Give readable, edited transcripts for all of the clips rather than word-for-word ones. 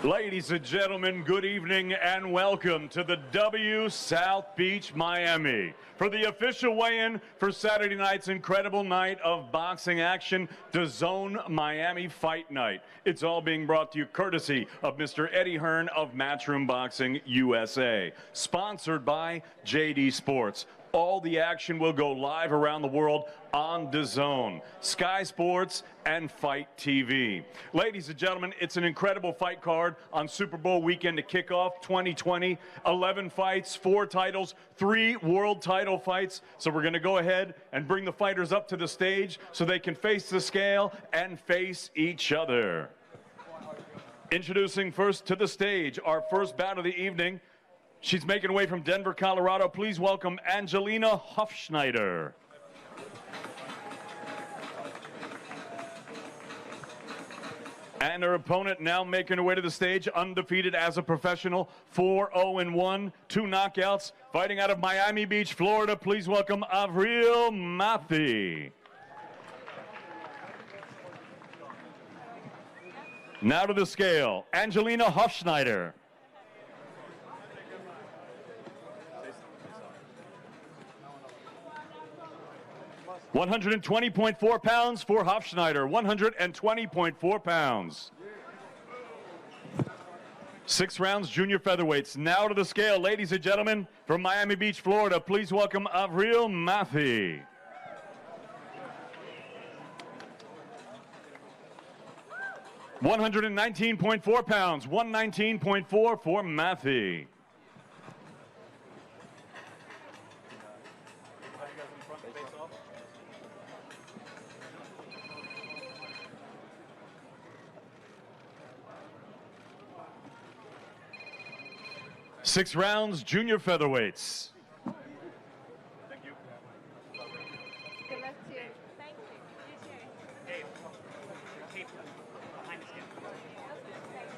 Ladies and gentlemen, good evening and welcome to the W South Beach, Miami. For the official weigh-in for Saturday night's incredible night of boxing action, DAZN Miami Fight Night. It's all being brought to you courtesy of Mr. Eddie Hearn of Matchroom Boxing USA. Sponsored by JD Sports. All the action will go live around the world on DAZN, Sky Sports, and FITE TV. Ladies and gentlemen, it's an incredible fight card on Super Bowl weekend to kick off 2020. 11 fights, 4 titles, 3 world title fights. So we're going to go ahead and bring the fighters up to the stage so they can face the scale and face each other. Introducing first to the stage, our first bout of the evening. She's making her way from Denver, Colorado. Please welcome Angelina Hofschneider. And her opponent now making her way to the stage, undefeated as a professional, 4-0-1, 2 knockouts, fighting out of Miami Beach, Florida. Please welcome Avril Mathi. Now to the scale, Angelina Hofschneider. 120.4 pounds for Hofschneider, 120.4 pounds. 6 rounds, junior featherweights. Now to the scale, ladies and gentlemen, from Miami Beach, Florida, please welcome Avril Mathi. £119.4 pounds, 119.4 for Mathi. Six rounds, junior featherweights. Thank you. Good luck to you. Thank you. You too. Dave, your tape behind the skin.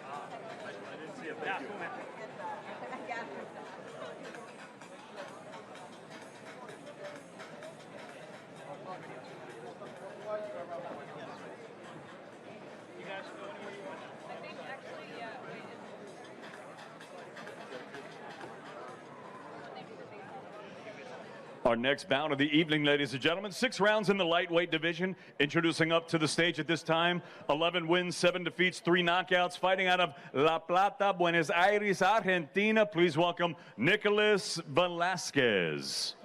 I didn't see it. Yeah, Thank you. cool, man. I got it. You guys go anywhere you want. I think actually, yeah. Our next bout of the evening, ladies and gentlemen, 6 rounds in the lightweight division. Introducing up to the stage at this time, 11 wins, 7 defeats, 3 knockouts, fighting out of La Plata, Buenos Aires, Argentina. Please welcome Nicholas Velasquez.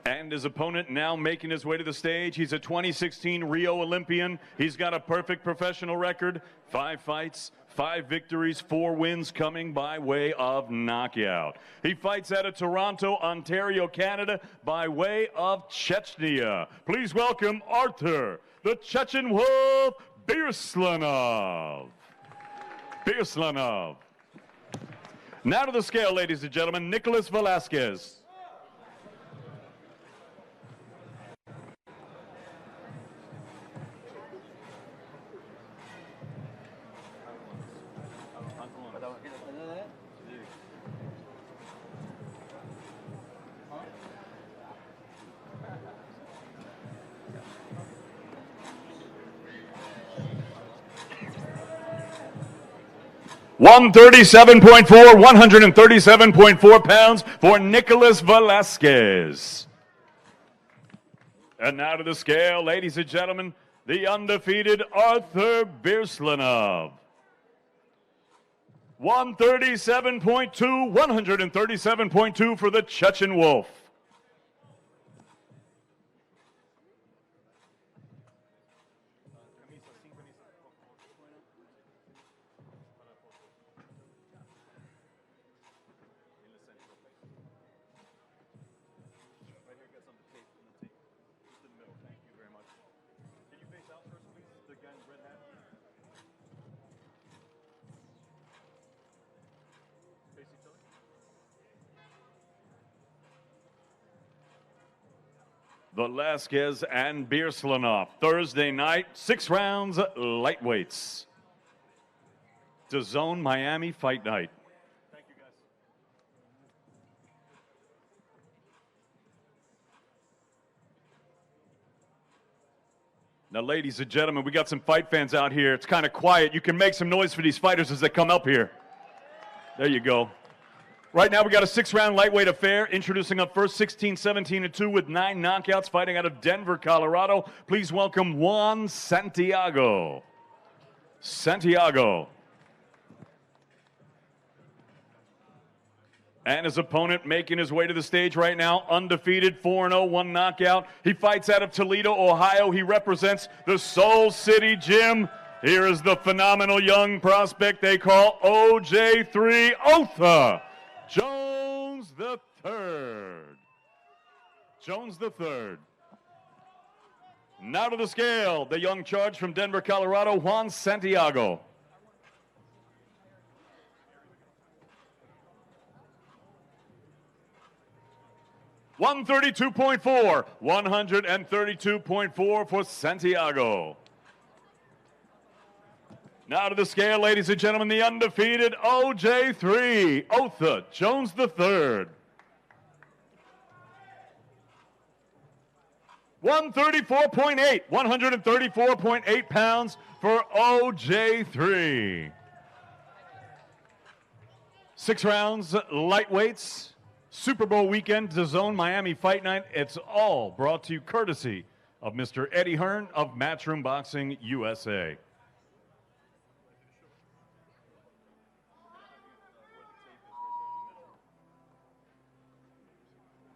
And his opponent now making his way to the stage. He's a 2016 Rio Olympian. He's got a perfect professional record, 5 fights, 5 victories, 4 wins coming by way of knockout. He fights out of Toronto, Ontario, Canada, by way of Chechnya. Please welcome Arthur, the Chechen Wolf, Birslanov. Now to the scale, ladies and gentlemen, Nicholas Velasquez. $137.4 pounds for Nicholas Velasquez. And now to the scale, ladies and gentlemen, the undefeated Arthur Birslanov. 137.2 for the Chechen Wolf. Velasquez and Birslanov. Thursday night, 6 rounds, lightweights. DAZN Miami Fight Night. Thank you, guys. Now, ladies and gentlemen, we got some fight fans out here. It's kind of quiet. You can make some noise for these fighters as they come up here. There you go. Right now, we got a 6-round lightweight affair. Introducing up first, 16, 17, and 2 with 9 knockouts, fighting out of Denver, Colorado. Please welcome Juan Santiago. Santiago. And his opponent making his way to the stage right now, undefeated, 4-0, 1 knockout. He fights out of Toledo, Ohio. He represents the Soul City Gym. Here is the phenomenal young prospect they call OJ3 Otha Jones the Third. Jones the Third. Now to the scale, the young charge from Denver, Colorado, Juan Santiago. 132.4, 132.4 for Santiago. Now to the scale, ladies and gentlemen, the undefeated OJ3, Otha Jones III. 134.8, 134.8 pounds for OJ3. 6 rounds, lightweights. Super Bowl weekend, DAZN Miami Fight Night. It's all brought to you courtesy of Mr. Eddie Hearn of Matchroom Boxing USA.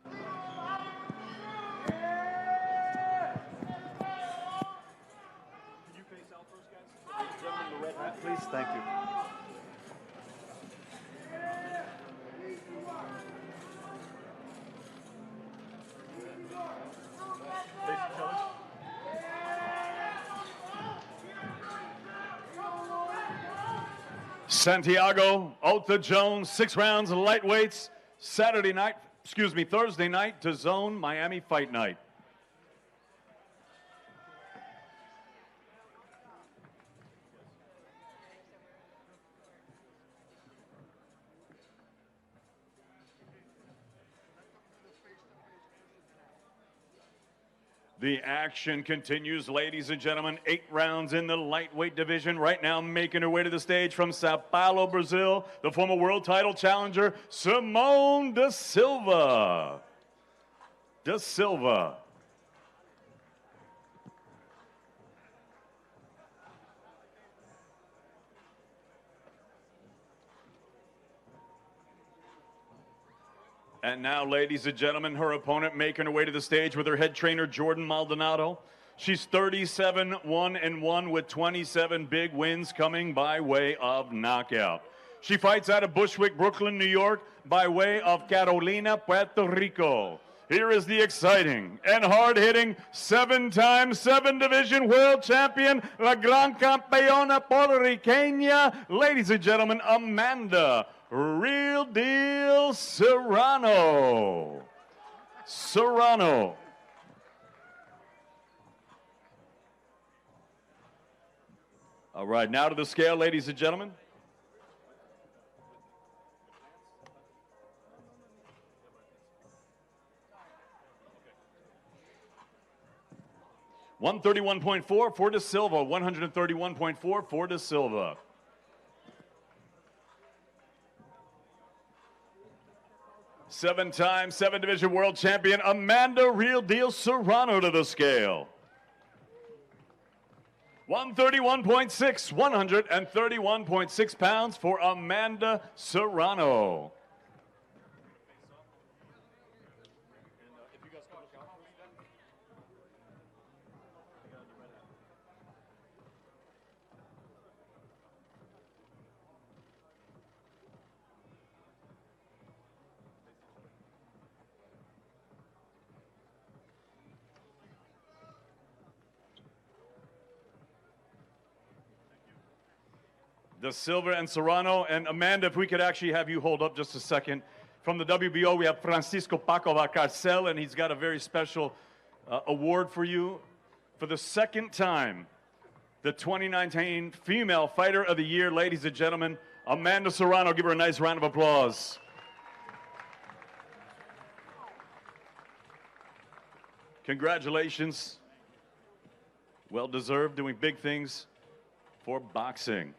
Can you face out first, guys? Gentlemen, the red hat, please. Thank you. Santiago Otha Jones, 6 rounds, lightweights, Thursday night, DAZN Miami Fight Night. The action continues, ladies and gentlemen. 8 rounds in the lightweight division. Right now, making her way to the stage from Sao Paulo, Brazil, the former world title challenger, Simone da Silva. Da Silva. And now, ladies and gentlemen, her opponent making her way to the stage with her head trainer, Jordan Maldonado. She's 37-1-1 with 27 big wins coming by way of knockout. She fights out of Bushwick, Brooklyn, New York, by way of Carolina, Puerto Rico. Here is the exciting and hard-hitting 7-time 7-division world champion, la gran campeona puertorriqueña, ladies and gentlemen, Amanda Real Deal Serrano. Serrano. All right, now to the scale, ladies and gentlemen. $131.4 for Da Silva, 131.4 for Da Silva. Seven-time 7-division world champion Amanda Real Deal Serrano to the scale. 131.6, 131.6 pounds for Amanda Serrano. Da Silva and Serrano. And Amanda, if we could actually have you hold up just a second. From the WBO, we have Francisco Paco Valcarcel, and he's got a very special award for you. For the second time, the 2019 Female Fighter of the Year, ladies and gentlemen, Amanda Serrano. Give her a nice round of applause. Congratulations. Well deserved, doing big things for boxing.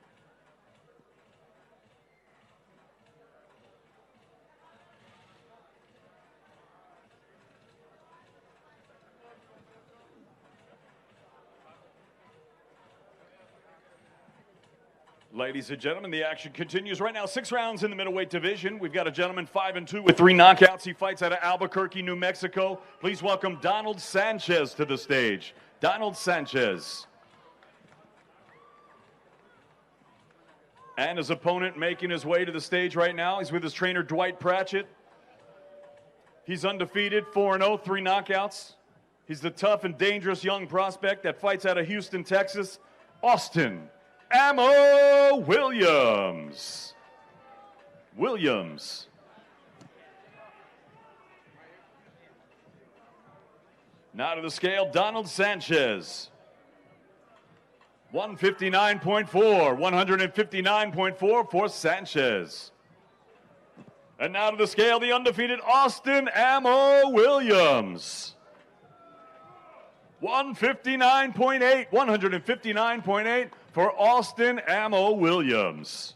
Ladies and gentlemen, the action continues right now. 6 rounds in the middleweight division. We've got a gentleman 5-2 with 3 knockouts. He fights out of Albuquerque, New Mexico. Please welcome Donald Sanchez to the stage. Donald Sanchez. And his opponent making his way to the stage right now. He's with his trainer, Dwight Pratchett. He's undefeated, 4-0, 3 knockouts. He's the tough and dangerous young prospect that fights out of Houston, Texas, Austin Ammo Williams. Now to the scale, Donald Sanchez. 159.4, 159.4 for Sanchez. And now to the scale, the undefeated Austin Ammo Williams. 159.8, 159.8 for Austin Ammo Williams.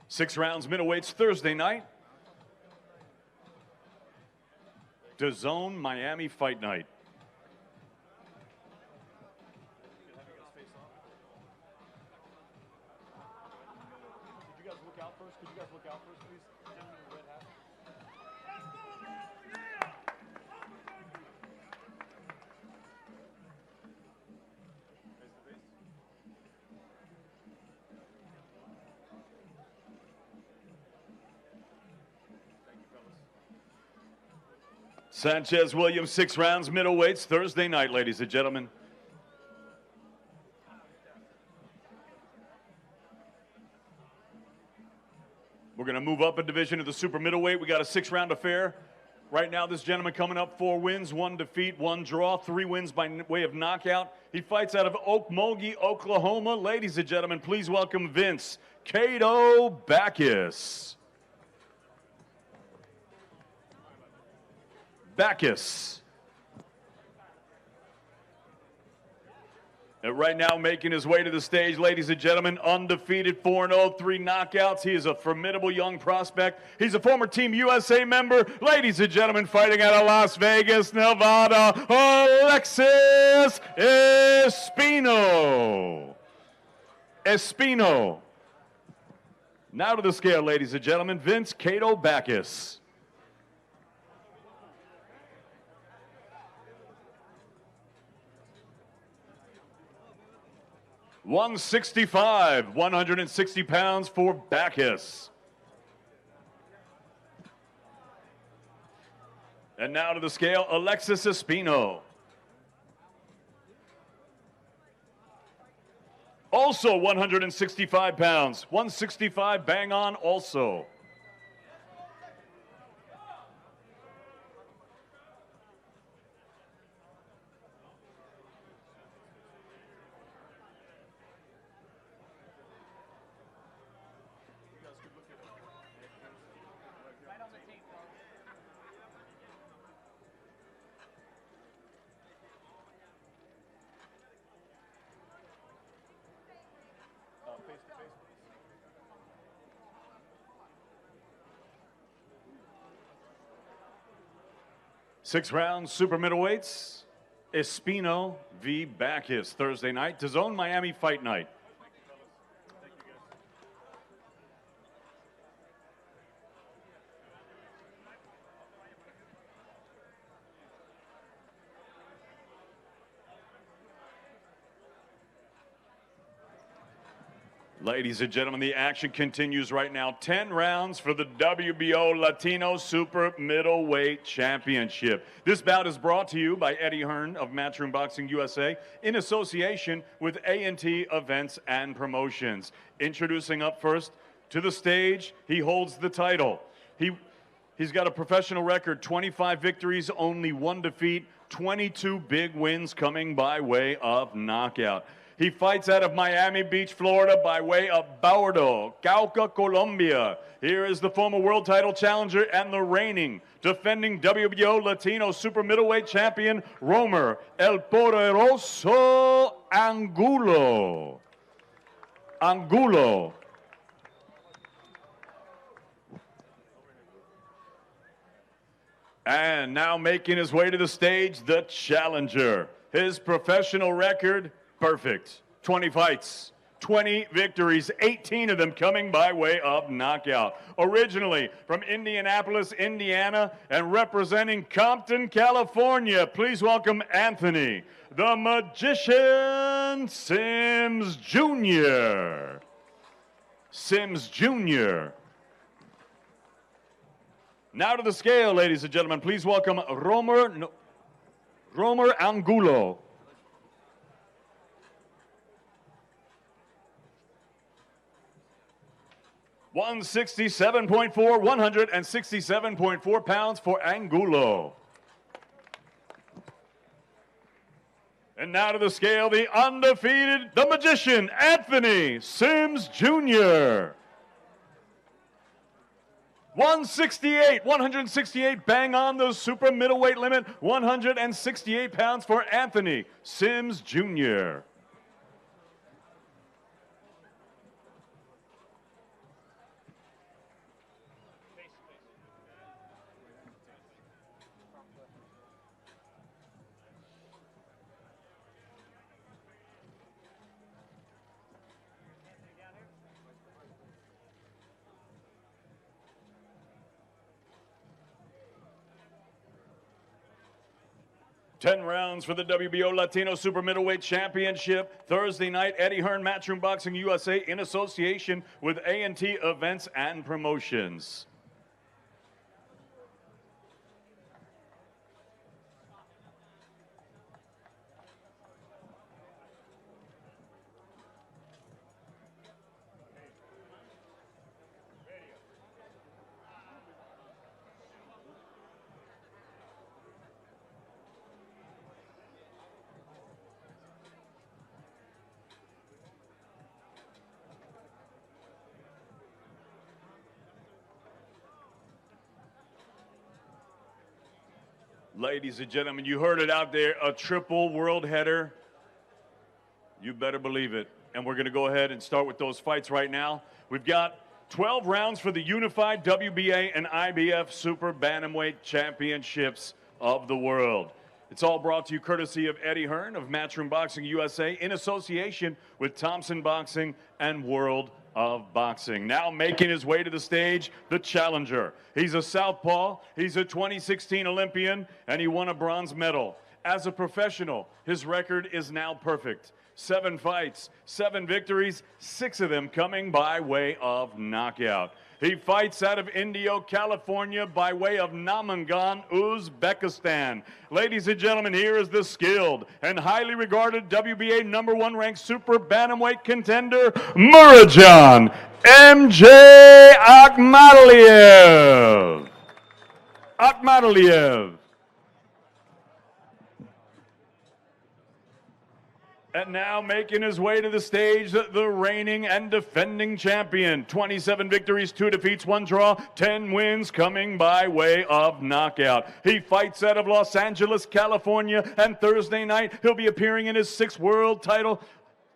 Six rounds middleweights Thursday night. DAZN Miami Fight Night. Could you guys look out first? Please? Gentleman in the red hat. Face to face. Thank you, fellas. Sanchez Williams, 6 rounds middleweights Thursday night, ladies and gentlemen. We're going to move up a division to the super middleweight. We got a 6-round affair. Right now, this gentleman coming up 4 wins, 1 defeat, 1 draw, 3 wins by way of knockout. He fights out of Okmulgee, Oklahoma. Ladies and gentlemen, please welcome Vince Cato Backus. And right now, making his way to the stage, ladies and gentlemen, undefeated, 4-0, 3 knockouts. He is a formidable young prospect. He's a former Team USA member. Ladies and gentlemen, fighting out of Las Vegas, Nevada, Alexis Espino. Now to the scale, ladies and gentlemen, Vince Cato Backus. 165, 160 pounds for Backus. And now to the scale, Alexis Espino. Also 165 pounds, 165 bang on also. Right on the tape, bro. Face to face, please. 6 rounds, super middleweights. Espino v. Backus, Thursday night. DAZN Miami Fight Night. Ladies and gentlemen, the action continues right now. 10 rounds for the WBO Latino Super Middleweight Championship. This bout is brought to you by Eddie Hearn of Matchroom Boxing USA in association with A&T Events and Promotions. Introducing up first to the stage, he holds the title. He's got a professional record, 25 victories, only 1 defeat, 22 big wins coming by way of knockout. He fights out of Miami Beach, Florida by way of Baurdo, Cauca, Colombia. Here is the former world title challenger and the reigning, defending WBO Latino Super Middleweight champion, Romer El Poderoso Angulo. Angulo. And now making his way to the stage, the challenger. His professional record, perfect. 20 fights, 20 victories, 18 of them coming by way of knockout. Originally from Indianapolis, Indiana, and representing Compton, California, please welcome Anthony, the Magician Sims Jr. Sims Jr. Now to the scale, ladies and gentlemen. Please welcome Romer Angulo. $167.4 pounds for Angulo. And now to the scale, the undefeated, the Magician, Anthony Sims Jr. 168, bang on the super middleweight limit, 168 pounds for Anthony Sims Jr. Ten rounds for the WBO Latino Super Middleweight Championship. Thursday night, Eddie Hearn, Matchroom Boxing USA in association with A&T Events and Promotions. Ladies and gentlemen, you heard it out there, a triple world header. You better believe it. And we're going to go ahead and start with those fights right now. We've got 12 rounds for the unified WBA and IBF Super Bantamweight Championships of the world. It's all brought to you courtesy of Eddie Hearn of Matchroom Boxing USA in association with Thompson Boxing and World of Boxing. Now making his way to the stage, the challenger. He's a southpaw, he's a 2016 Olympian, and he won a bronze medal. As a professional, his record is now perfect. 7 fights, 7 victories, 6 of them coming by way of knockout. He fights out of Indio, California by way of Namangan, Uzbekistan. Ladies and gentlemen, here is the skilled and highly regarded WBA #1 ranked super bantamweight contender, Murajan MJ Akhmadaliev. Akhmadaliev. And now making his way to the stage, the reigning and defending champion. 27 victories, 2 defeats, 1 draw, 10 wins coming by way of knockout. He fights out of Los Angeles, California, and Thursday night he'll be appearing in his 6th world title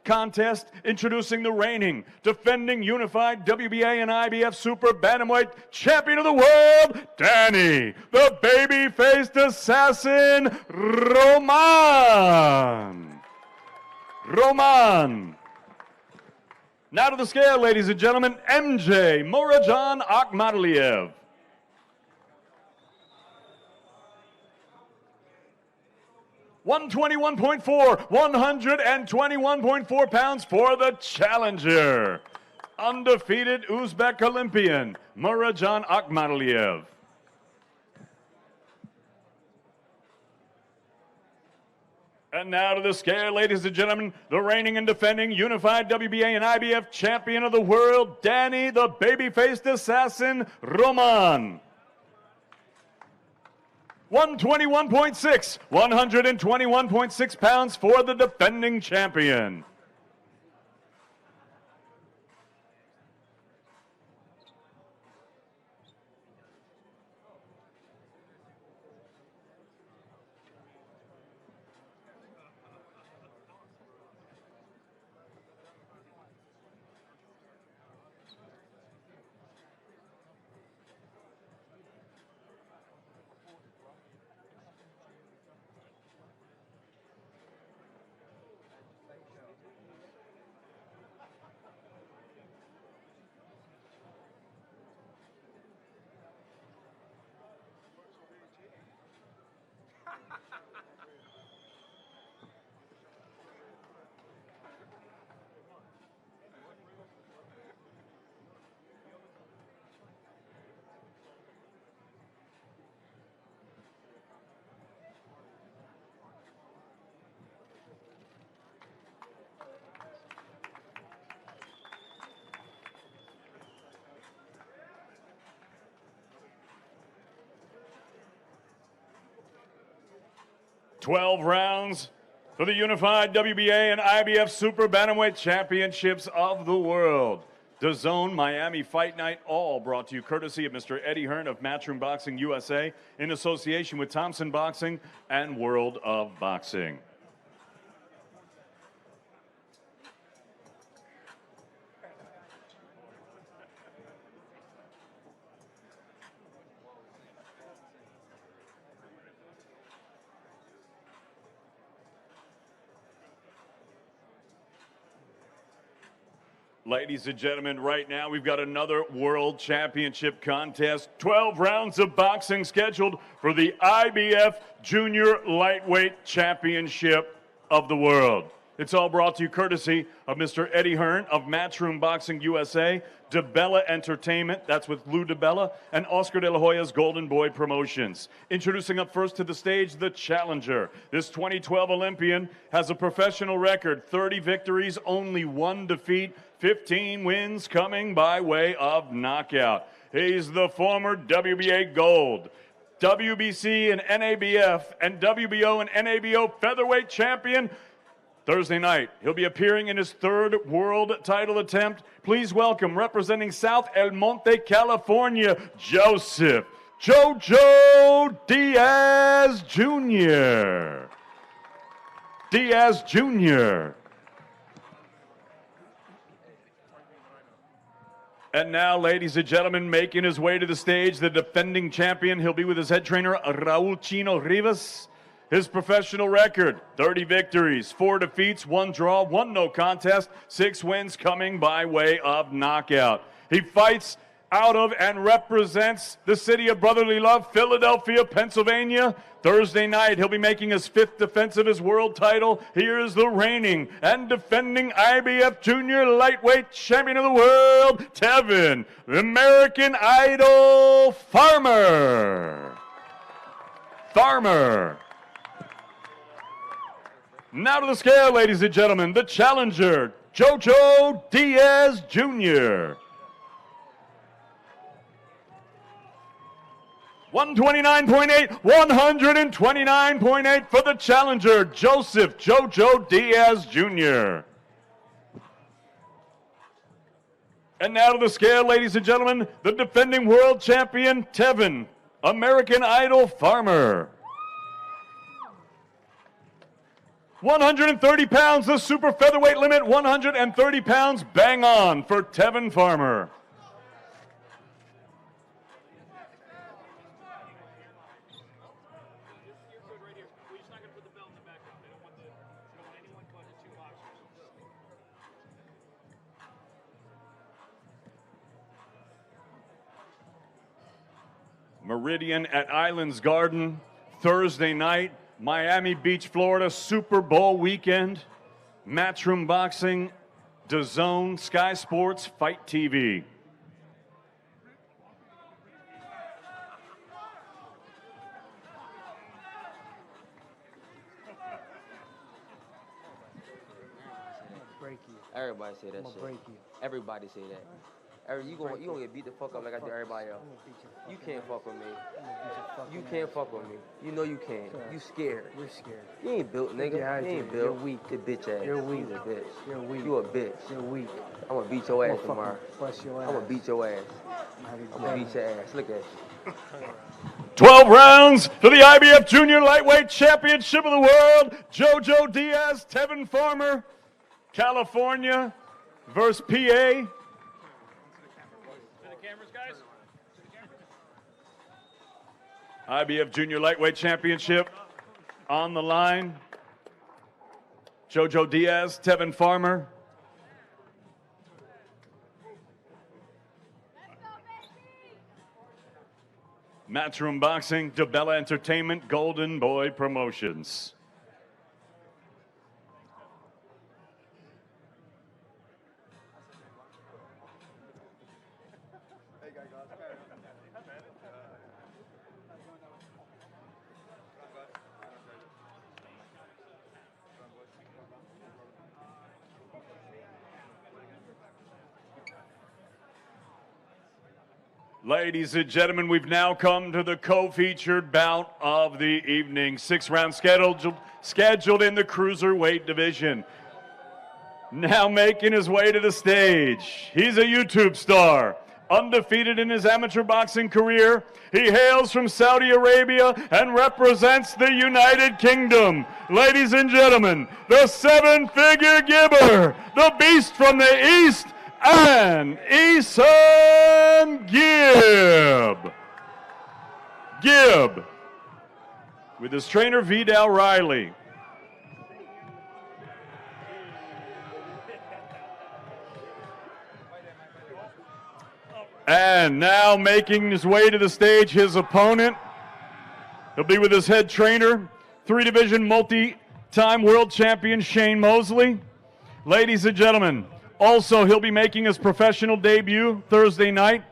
contest, introducing the reigning, defending unified WBA and IBF Super Bantamweight champion of the world, Danny, the baby-faced assassin, Roman. Now to the scale, ladies and gentlemen, MJ Murajan Akhmadaliev. $121.4 pounds for the challenger. Undefeated Uzbek Olympian, Murajan Akhmadaliev. And now to the scale, ladies and gentlemen, the reigning and defending unified WBA and IBF champion of the world, Danny, the baby-faced assassin, Roman. 121.6 pounds for the defending champion. 12 rounds for the unified WBA and IBF Super Bantamweight Championships of the World. DAZN Miami Fight Night, all brought to you courtesy of Mr. Eddie Hearn of Matchroom Boxing USA in association with Thompson Boxing and World of Boxing. Ladies and gentlemen, right now we've got another World Championship contest. 12 rounds of boxing scheduled for the IBF Junior Lightweight Championship of the World. It's all brought to you courtesy of Mr. Eddie Hearn of Matchroom Boxing USA, DeBella Entertainment, that's with Lou DeBella, and Oscar De La Hoya's Golden Boy Promotions. Introducing up first to the stage, the challenger. This 2012 Olympian has a professional record, 30 victories, only 1 defeat, 15 wins coming by way of knockout. He's the former WBA Gold, WBC and NABF, and WBO and NABO featherweight champion. Thursday night, he'll be appearing in his 3rd world title attempt. Please welcome, representing South El Monte, California, Joseph Jojo Diaz Jr. Diaz Jr. And now, ladies and gentlemen, making his way to the stage, the defending champion. He'll be with his head trainer, Raul Chino Rivas. His professional record, 30 victories, 4 defeats, 1 draw, 1 no contest, 6 wins coming by way of knockout. He fights out of and represents the city of brotherly love, Philadelphia, Pennsylvania. Thursday night, he'll be making his 5th defense of his world title. Here's the reigning and defending IBF Junior Lightweight Champion of the World, Tevin, the American Idol Farmer. Now to the scale, ladies and gentlemen, the challenger, Jojo Diaz Jr. 129.8, 129.8 for the challenger, Joseph Jojo Diaz Jr. And now to the scale, ladies and gentlemen, the defending world champion, Tevin, American Idol Farmer. 130 pounds, the super featherweight limit, 130 pounds, bang on for Tevin Farmer. Meridian at Islands Garden, Thursday night. Miami Beach, Florida, Super Bowl weekend. Matchroom Boxing, DAZN, Sky Sports, FITE TV. Everybody say that shit. Break you. Everybody say that. You gonna get beat the fuck up like I did everybody else. You can't fuck with me. You can't fuck with me. You know you can't. You scared. You're scared. You ain't built, nigga. Yeah, you ain't built. You're weak. You bitch ass. You're weak. You a bitch. You're weak. You a bitch. You're weak. I'm gonna beat your ass tomorrow. Bust your ass. I'm gonna beat your ass. I'm gonna beat your ass. Look at you. 12 rounds for the IBF Junior Lightweight Championship of the World. Jojo Diaz, Tevin Farmer, California versus PA. IBF Junior Lightweight Championship on the line. Jojo Diaz, Tevin Farmer. Matchroom Boxing, DeBella Entertainment, Golden Boy Promotions. Ladies and gentlemen, we've now come to the co-featured bout of the evening. 6 rounds scheduled in the Cruiserweight division. Now making his way to the stage, he's a YouTube star. Undefeated in his amateur boxing career, he hails from Saudi Arabia and represents the United Kingdom. Ladies and gentlemen, the 7-figure gibber, the beast from the east, and Eason Gibb. Gibb, with his trainer Vidal Riley. And now making his way to the stage, his opponent. He'll be with his head trainer, 3-division multi-time world champion Shane Mosley. Ladies and gentlemen, also he'll be making his professional debut Thursday night.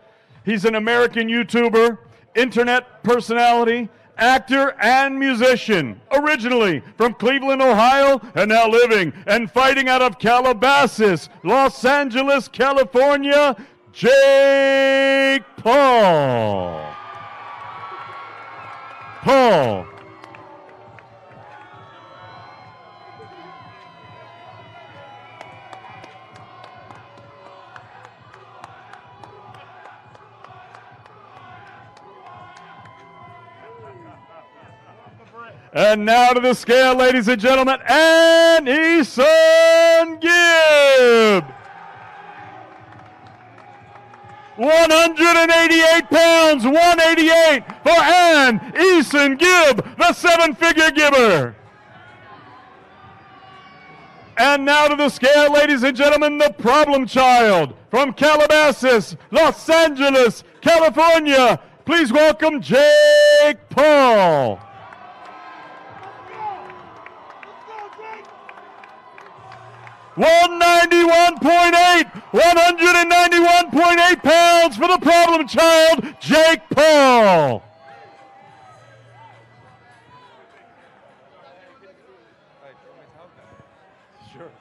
He's an American YouTuber, internet personality, actor, and musician. Originally from Cleveland, Ohio, and now living and fighting out of Calabasas, Los Angeles, California, Jake Paul. Paul. And now to the scale, ladies and gentlemen, and Eason Gibb. 188 pounds, 188 for Ann Eason Gibb, the 7-figure gibber. And now to the scale, ladies and gentlemen, the problem child from Calabasas, Los Angeles, California. Please welcome Jake Paul. 191.8 pounds for the problem child, Jake Paul. Sure.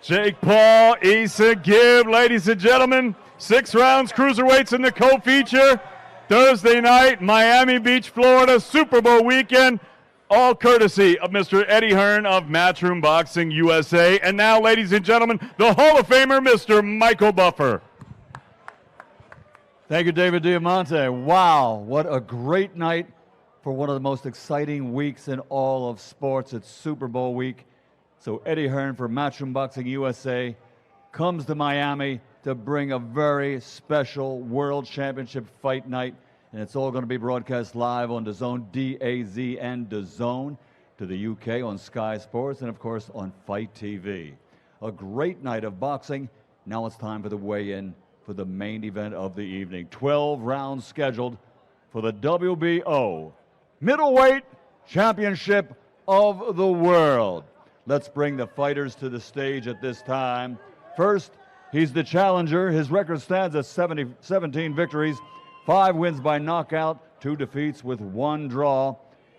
Jake Paul, Eason Gibb, ladies and gentlemen, 6 rounds cruiserweights in the co-feature. Thursday night, Miami Beach, Florida, Super Bowl weekend, all courtesy of Mr. Eddie Hearn of Matchroom Boxing USA. And now, ladies and gentlemen, the Hall of Famer, Mr. Michael Buffer. Thank you, David Diamante. Wow, what a great night for one of the most exciting weeks in all of sports. It's Super Bowl week. So Eddie Hearn for Matchroom Boxing USA comes to Miami to bring a very special World Championship fight night. And it's all going to be broadcast live on DAZN, D-A-Z-N, DAZN, to the UK on Sky Sports, and of course on FITE TV. A great night of boxing. Now it's time for the weigh-in for the main event of the evening. 12 rounds scheduled for the WBO Middleweight Championship of the World. Let's bring the fighters to the stage at this time. First, he's the challenger. His record stands at 17 victories, 5 wins by knockout, 2 defeats with 1 draw.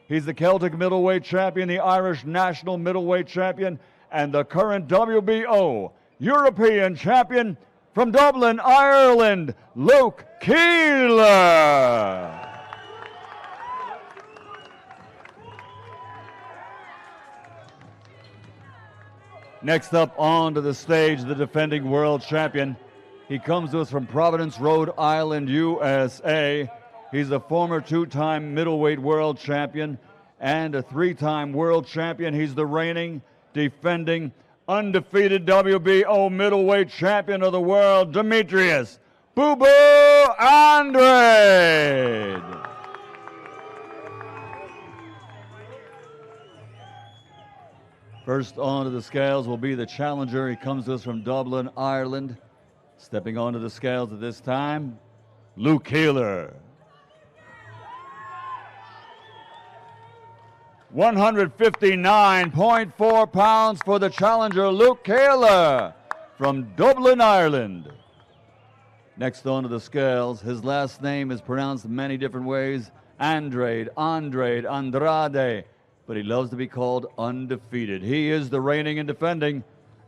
He's the Celtic middleweight champion, the Irish national middleweight champion, and the current WBO European champion from Dublin, Ireland, Luke Keeler. Next up onto the stage, the defending world champion. He comes to us from Providence, Rhode Island, USA. He's a former 2-time middleweight world champion and a 3-time world champion. He's the reigning, defending, undefeated WBO middleweight champion of the world, Demetrius Boo Boo Andrade. First onto the scales will be the challenger. He comes to us from Dublin, Ireland. Stepping onto the scales at this time, Luke Keeler. 159.4 pounds for the challenger, Luke Keeler from Dublin, Ireland. Next onto the scales, his last name is pronounced many different ways, Andrade, Andrade, but he loves to be called undefeated. He is the reigning and defending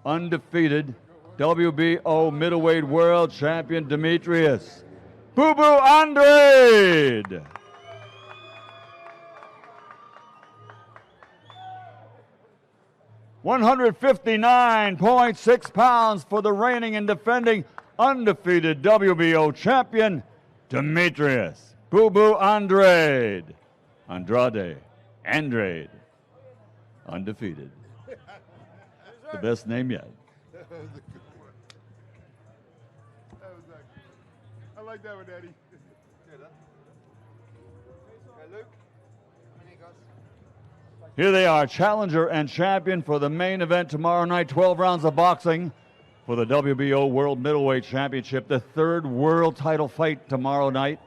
undefeated WBO middleweight world champion, Demetrius Boo Boo Andrade. $159.6 pounds for the reigning and defending undefeated WBO champion, Demetrius Boo Boo Andrade. Andrade, undefeated. The best name yet. I like that one, Eddie. Here they are, challenger and champion for the main event tomorrow night, 12 rounds of boxing for the WBO World Middleweight Championship, the third world title fight tomorrow night.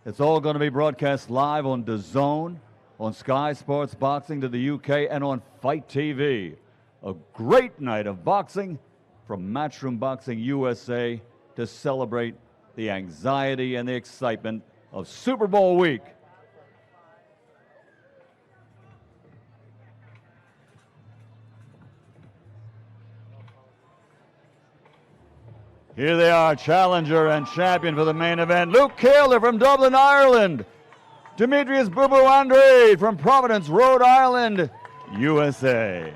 It's all going to be broadcast live on DAZN, on Sky Sports Boxing to the UK, and on FITE TV. A great night of boxing from Matchroom Boxing USA to celebrate the anxiety and the excitement of Super Bowl week. Here they are, challenger and champion for the main event, Luke Keeler from Dublin, Ireland. Demetrius Boo Boo Andrade from Providence, Rhode Island, USA.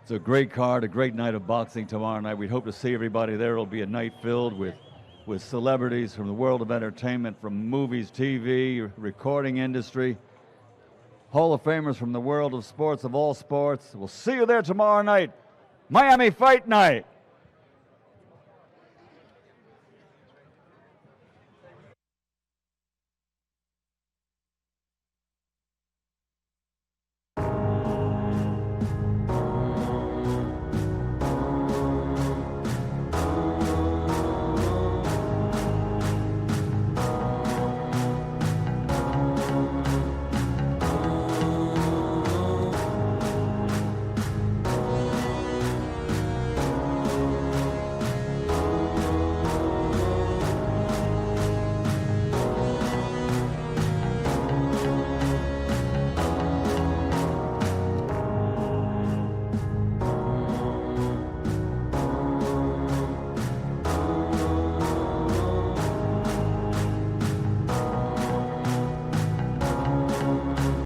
It's a great card, a great night of boxing tomorrow night. We hope to see everybody there. It'll be a night filled with celebrities from the world of entertainment, from movies, TV, recording industry, Hall of Famers from the world of sports, of all sports. We'll see you there tomorrow night. Miami Fight Night.